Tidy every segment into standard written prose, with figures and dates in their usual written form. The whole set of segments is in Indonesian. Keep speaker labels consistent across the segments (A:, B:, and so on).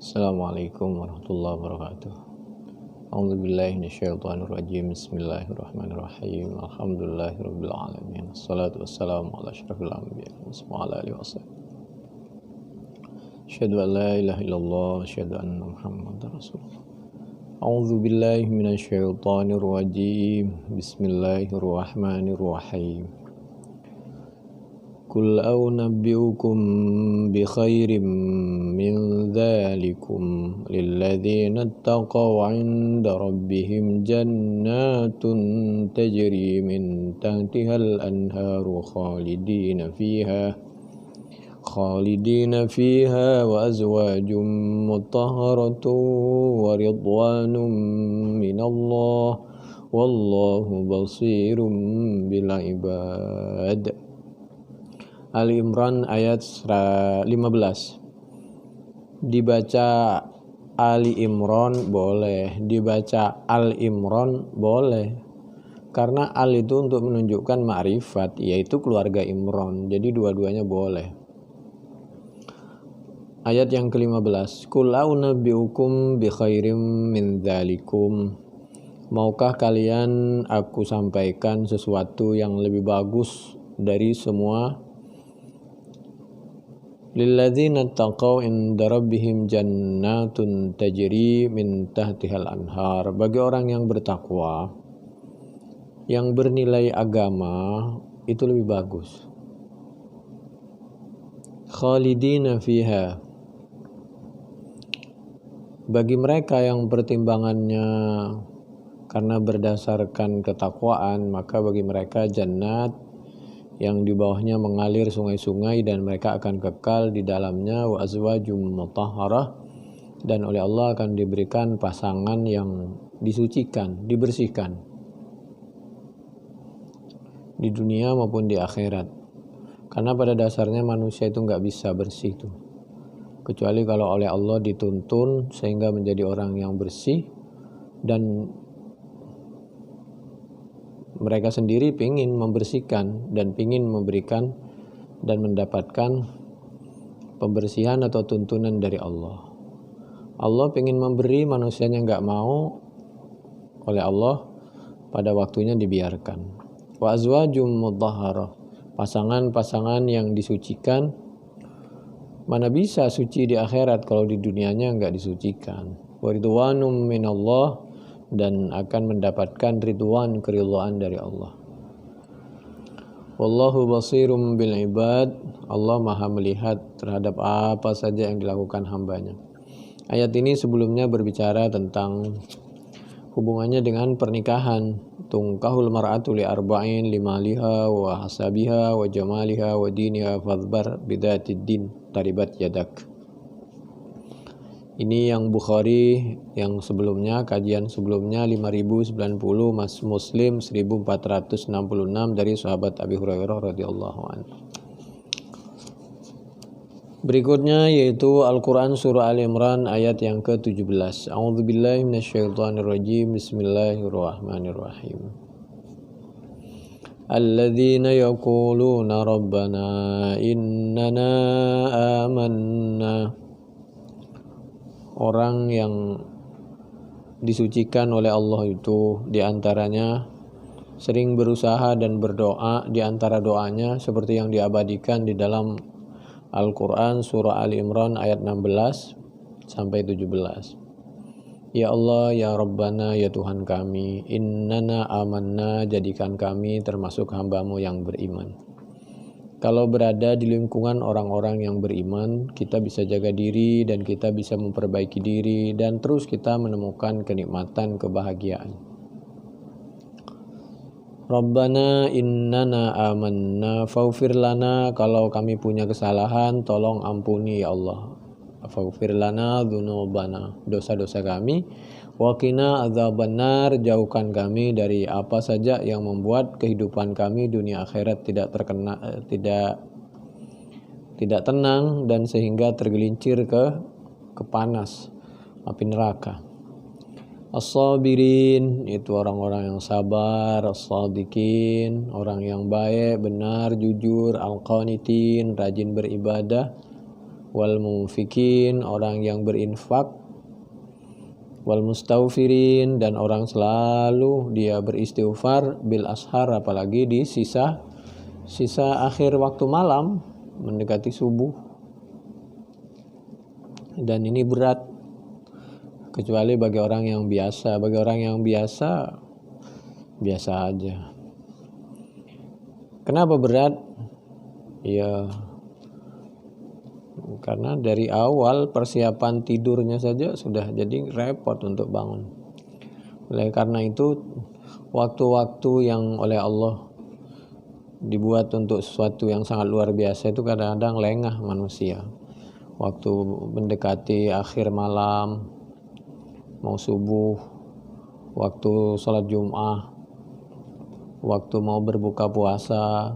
A: Assalamualaikum warahmatullahi wabarakatuh. A'udzubillahi minasyaitonirrajim. Bismillahirrahmanirrahim. Alhamdulillahirabbil alamin. Wassalatu wassalamu ala asyrofil anbiya'i wa ala alihi wasallam. Asyhadu an la ilaha illallah wa asyhadu anna Muhammadar Rasulullah. A'udzubillahi minasyaitonirrajim. Bismillahirrahmanirrahim. Qul a'unabbi'ukum bi khairim min dzalikum lilladzina ittaqaw 'inda rabbihim jannatun tajri min tahtihal anharu khalidina fiha wa azwajum mutahharatun wa ridwanun minallah wallahu basirum bil ibad. Ali Imran ayat 15. Dibaca Ali Imran boleh, dibaca Al Imran boleh. Karena Al itu untuk menunjukkan ma'rifat, yaitu keluarga Imran. Jadi dua-duanya boleh. Ayat yang ke-15. Qul a'unabbi'ukum bi khairim min dzalikum. Maukah kalian aku sampaikan sesuatu yang lebih bagus dari semua? Lilladzina taqaw inda rabbihim jannatun tajri min tahtihal anhar. Bagi orang yang bertakwa, yang bernilai agama, itu lebih bagus. Khalidina fiha. Bagi mereka yang pertimbangannya karena berdasarkan ketakwaan, maka bagi mereka jannat yang di bawahnya mengalir sungai-sungai dan mereka akan kekal di dalamnya, wa azwajum mutahharah, dan oleh Allah akan diberikan pasangan yang disucikan, dibersihkan di dunia maupun di akhirat. Karena pada dasarnya manusia itu nggak bisa bersih tuh, kecuali kalau oleh Allah dituntun sehingga menjadi orang yang bersih, dan mereka sendiri ingin membersihkan dan ingin memberikan dan mendapatkan pembersihan atau tuntunan dari Allah. Allah ingin memberi, manusianya nggak mau, oleh Allah pada waktunya dibiarkan. Wa azwajum mutahharah. Pasangan-pasangan yang disucikan. Mana bisa suci di akhirat kalau di dunianya nggak disucikan. Wa ridwanum minallah, dan akan mendapatkan ridwan, keridhaan dari Allah. Wallahu basirum bil ibad. Allah maha melihat terhadap apa saja yang dilakukan hambanya. Ayat ini sebelumnya berbicara tentang hubungannya dengan pernikahan. Tungkahul mar'atu li arba'in limaliha wa hasabiha wa jamaliha wa diniha fadhbar bidatid din taribat yadak. Ini yang Bukhari yang sebelumnya, kajian sebelumnya 5090, Muslim 1466 dari sahabat Abi Hurairah radhiyallahu anhu. Berikutnya yaitu Al-Quran surah Al-Imran ayat yang ke-17. A'udzubillahi minasyaitonirrajim. Bismillahirrahmanirrahim. Alladzina yaquluna rabbana innana amanna. Orang yang disucikan oleh Allah itu diantaranya sering berusaha dan berdoa, diantara doanya seperti yang diabadikan di dalam Al-Quran surah Ali Imran ayat 16 sampai 17. Ya Allah, ya Rabbana, ya Tuhan kami, innana amanna, jadikan kami termasuk hambamu yang beriman. Kalau berada di lingkungan orang-orang yang beriman, kita bisa jaga diri dan kita bisa memperbaiki diri dan terus kita menemukan kenikmatan, kebahagiaan. Rabbana innana amanna faghfir lana, kalau kami punya kesalahan tolong ampuni ya Allah. Faghfir lana dzunubana, dosa-dosa kami. Wa qina adzabannar, jauhkan kami dari apa saja yang membuat kehidupan kami dunia akhirat tidak tenang dan sehingga tergelincir ke panas api neraka. As-sabirin, itu orang-orang yang sabar. As-sadiqin, orang yang baik, benar, jujur. Al-qanitin, rajin beribadah. wal munfikin, orang yang berinfak, wal mustaufirin, dan orang selalu dia beristighfar, bil ashar, apalagi di sisa akhir waktu malam mendekati subuh. Dan ini berat, kecuali bagi orang yang biasa. Bagi orang yang biasa aja. Kenapa berat? Ya karena dari awal persiapan tidurnya saja sudah jadi repot untuk bangun. Oleh karena itu, waktu-waktu yang oleh Allah dibuat untuk sesuatu yang sangat luar biasa itu kadang-kadang lengah manusia. Waktu mendekati akhir malam, mau subuh, waktu sholat Jum'ah, waktu mau berbuka puasa,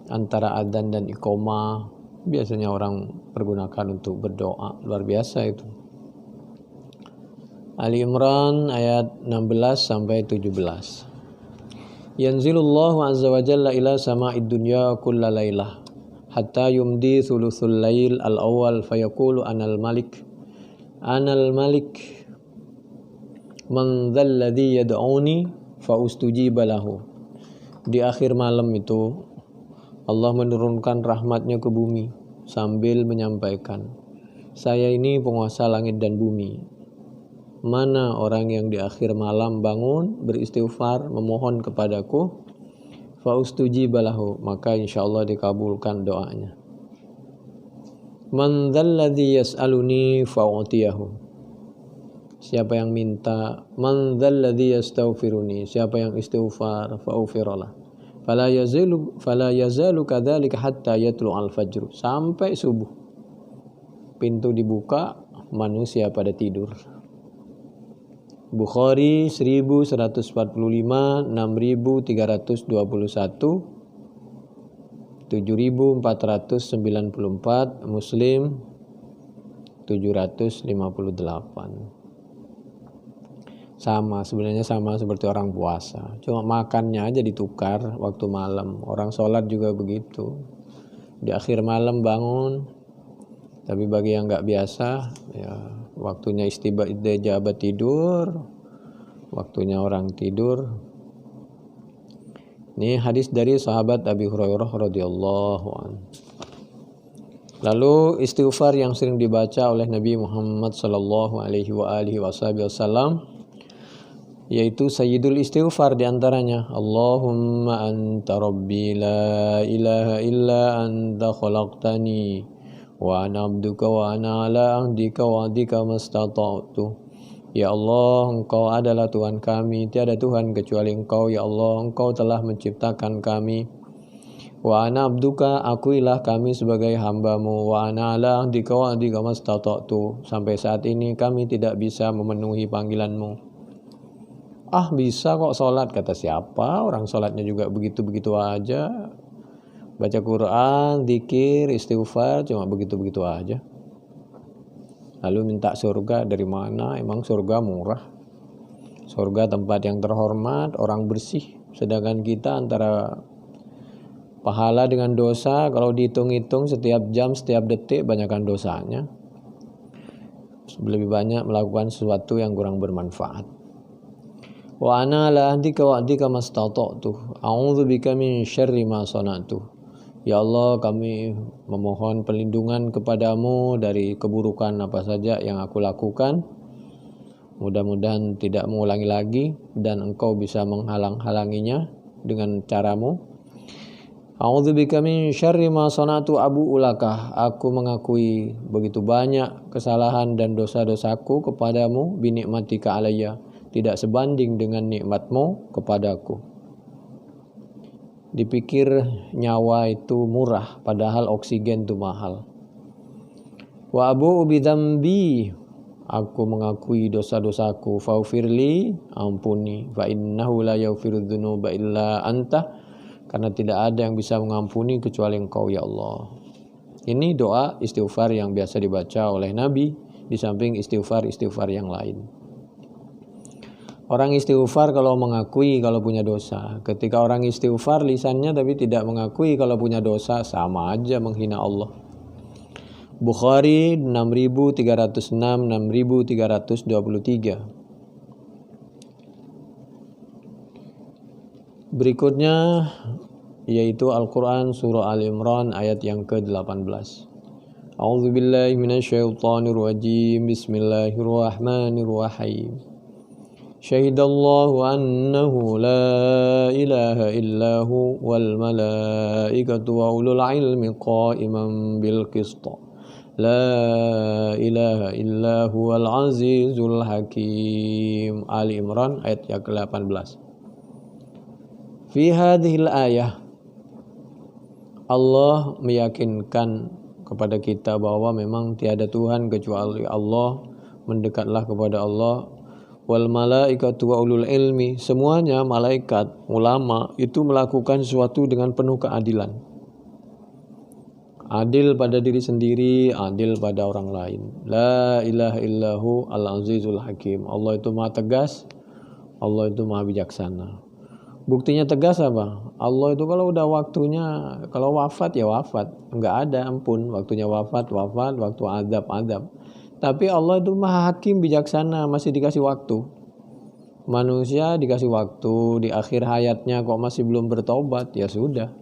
A: antara adzan dan iqomah, biasanya orang pergunakan untuk berdoa. Luar biasa itu. Ali Imran ayat 16 sampai 17. Yanzilullahu azza wa jalla ila sama'id dunya kulla lailah hatta yumdi thuluthul lail al-awwal fayaqulu anal malik man dzalladzi yad'uni fa ustujiba lahu. Di akhir malam itu Allah menurunkan rahmatnya ke bumi sambil menyampaikan, saya ini penguasa langit dan bumi. Mana orang yang di akhir malam bangun beristighfar memohon kepadaku, fa ustujiba lahu, maka insyaallah dikabulkan doanya. Man dzalladzi yas'aluni fa u'tiyahu, siapa yang minta, man dzalladzi yastaghfiruni, siapa yang istighfar, fa ufiralah. Fala yazalu kadzalika hatta yatlu'al fajr, sampai subuh. Pintu dibuka, manusia pada tidur. Bukhari 1145, 6321, 7494, Muslim 758. Sebenarnya sama seperti orang puasa, cuma makannya aja ditukar waktu malam. Orang sholat juga begitu, di akhir malam bangun. Tapi bagi yang nggak biasa, ya waktunya ijabat tidur, waktunya orang tidur. Ini hadis dari sahabat Abi Hurairah radhiyallahu anhu. Lalu istighfar yang sering dibaca oleh Nabi Muhammad sallallahu alaihi wasallam, yaitu sayyidul istighfar diantaranya, Allahumma anta rabbi la ilaha illa anta khalaqtani wa ana abduka wa ana ala ahdika wa adika mastata'tu. Ya Allah, Engkau adalah Tuhan kami, tiada Tuhan kecuali Engkau. Ya Allah, Engkau telah menciptakan kami. Wa ana abduka, akuilah kami sebagai hambamu. Wa ana ala ahdika wa adika mastata'tu, sampai saat ini kami tidak bisa memenuhi panggilanmu. Bisa kok sholat, kata siapa? Orang sholatnya juga begitu-begitu aja. Baca Quran, zikir, istighfar, cuma begitu-begitu aja. Lalu minta surga dari mana? Emang surga murah? Surga tempat yang terhormat, orang bersih. Sedangkan kita antara pahala dengan dosa, kalau dihitung-hitung setiap jam, setiap detik, banyakkan dosanya. Lebih banyak melakukan sesuatu yang kurang bermanfaat. Wa ana la ahdika wa ahdika mastata'tu a'udzubika min syarri ma sana'tu. Ya Allah, kami memohon perlindungan kepadamu dari keburukan apa saja yang aku lakukan. Mudah-mudahan tidak mengulangi lagi dan Engkau bisa menghalang-halanginya dengan caramu. A'udzubika min syarri ma sana'tu abu'u laka, aku mengakui begitu banyak kesalahan dan dosa-dosaku kepadamu, bi ni'matika alayya, tidak sebanding dengan nikmatmu kepadaku. Dipikir nyawa itu murah, padahal oksigen itu mahal. Wa abu'u bidzambi, aku mengakui dosa-dosaku, faufirli, ampuni, fa innahu la yaghfiru dzunuba illa anta, karena tidak ada yang bisa mengampuni kecuali Engkau ya Allah. Ini doa istighfar yang biasa dibaca oleh Nabi di samping istighfar yang lain. Orang istighfar kalau mengakui kalau punya dosa. Ketika orang istighfar lisannya tapi tidak mengakui kalau punya dosa, sama aja menghina Allah. Bukhari 6306, 6323. Berikutnya yaitu Al-Quran surah Al-Imran ayat yang ke-18. A'udzubillahi minasyaitonirrajim. Bismillahirrahmanirrahim. Syahidallahu annahu la ilaha illahu wal malaikatu wa ulul ilmi qa'iman bil qist. La ilaha illahu wal azizul hakim. Ali Imran ayat yang ke-18. Fi hadhil ayah, Allah meyakinkan kepada kita bahwa memang tiada Tuhan kecuali Allah, mendekatlah kepada Allah. Wal malaikatu wa ulul ilmi, semuanya malaikat, ulama itu melakukan sesuatu dengan penuh keadilan. Adil pada diri sendiri, adil pada orang lain. La ilaha illahu al-azizul hakim. Allah itu maha tegas, Allah itu maha bijaksana. Buktinya tegas apa? Allah itu kalau udah waktunya, kalau wafat ya wafat, enggak ada ampun. Waktunya wafat, waktu azab. Tapi Allah itu maha hakim, bijaksana, masih dikasih waktu. Manusia dikasih waktu, di akhir hayatnya kok masih belum bertobat, ya sudah.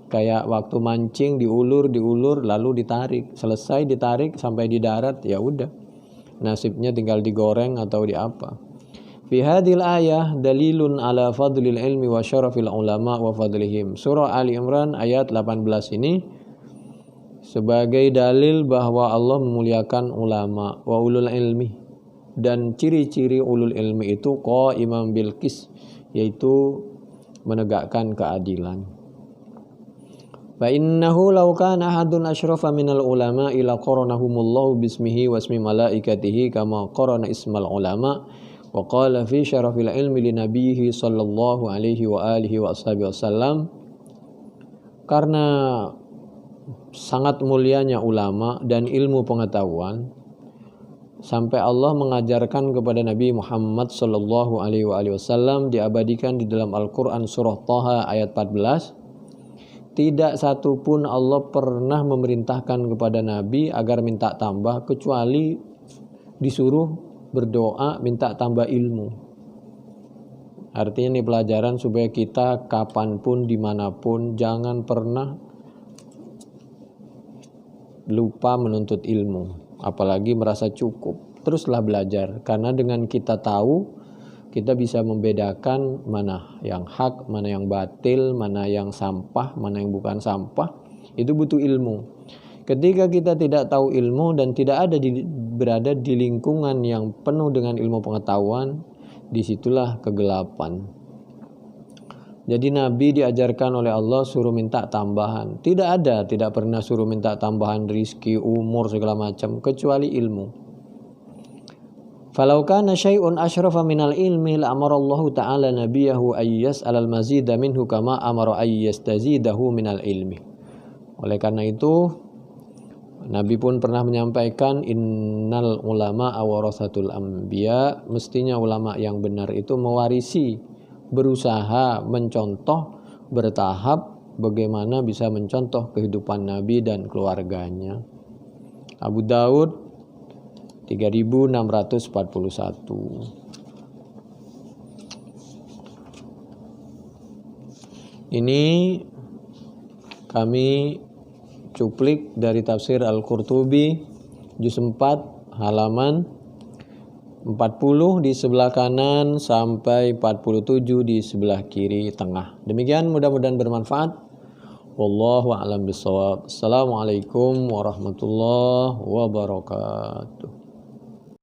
A: Kayak waktu mancing, diulur, lalu ditarik. Selesai ditarik sampai di darat, ya udah. Nasibnya tinggal digoreng atau di apa. Fi hadhil ayah dalilun ala fadlil ilmi wa syarafil ulama wa fadlihim. Surah Ali Imran ayat 18 ini sebagai dalil bahwa Allah memuliakan ulama wa ulul ilmi, dan ciri-ciri ulul ilmi itu qa'iman bil qis, yaitu menegakkan keadilan. Fa innahu law kana ahadun asyrafa minal ulama ila qaranahumullahu bismihi wa ismi malaikatihi kama qarana ismal ulama wa qala fi syarafil ilmi li nabiyhi sallallahu alaihi wa alihi wa ashabihi wasallam. Karena sangat mulianya ulama dan ilmu pengetahuan, sampai Allah mengajarkan kepada Nabi Muhammad sallallahu alaihi wasallam, diabadikan di dalam Al-Quran surah Thaha ayat 14. Tidak satu pun Allah pernah memerintahkan kepada Nabi agar minta tambah, kecuali disuruh berdoa minta tambah ilmu. Artinya ini pelajaran supaya kita kapanpun, dimanapun, jangan pernah lupa menuntut ilmu, apalagi merasa cukup. Teruslah belajar, karena dengan kita tahu, kita bisa membedakan mana yang hak, mana yang batil, mana yang sampah, mana yang bukan sampah. Itu butuh ilmu. Ketika kita tidak tahu ilmu dan tidak berada di lingkungan yang penuh dengan ilmu pengetahuan, disitulah kegelapan. Jadi Nabi diajarkan oleh Allah suruh minta tambahan. Tidak pernah suruh minta tambahan rizki, umur, segala macam, kecuali ilmu. Falau kana syai'un asyrafa minal ilmi la'amarallahu ta'ala nabiyahu ayyas alal mazida minhu kama amara ayyas tazidahu minal ilmi. Oleh karena itu, Nabi pun pernah menyampaikan innal ulama awarasatul anbiya, mestinya ulama yang benar itu mewarisi, berusaha mencontoh bertahap bagaimana bisa mencontoh kehidupan Nabi dan keluarganya. Abu Daud 3641. Ini kami cuplik dari tafsir Al-Qurtubi juz 4 halaman 40 di sebelah kanan sampai 47 di sebelah kiri tengah. Demikian, mudah-mudahan bermanfaat. Wallahu a'lam bishawab. Assalamualaikum warahmatullahi wabarakatuh.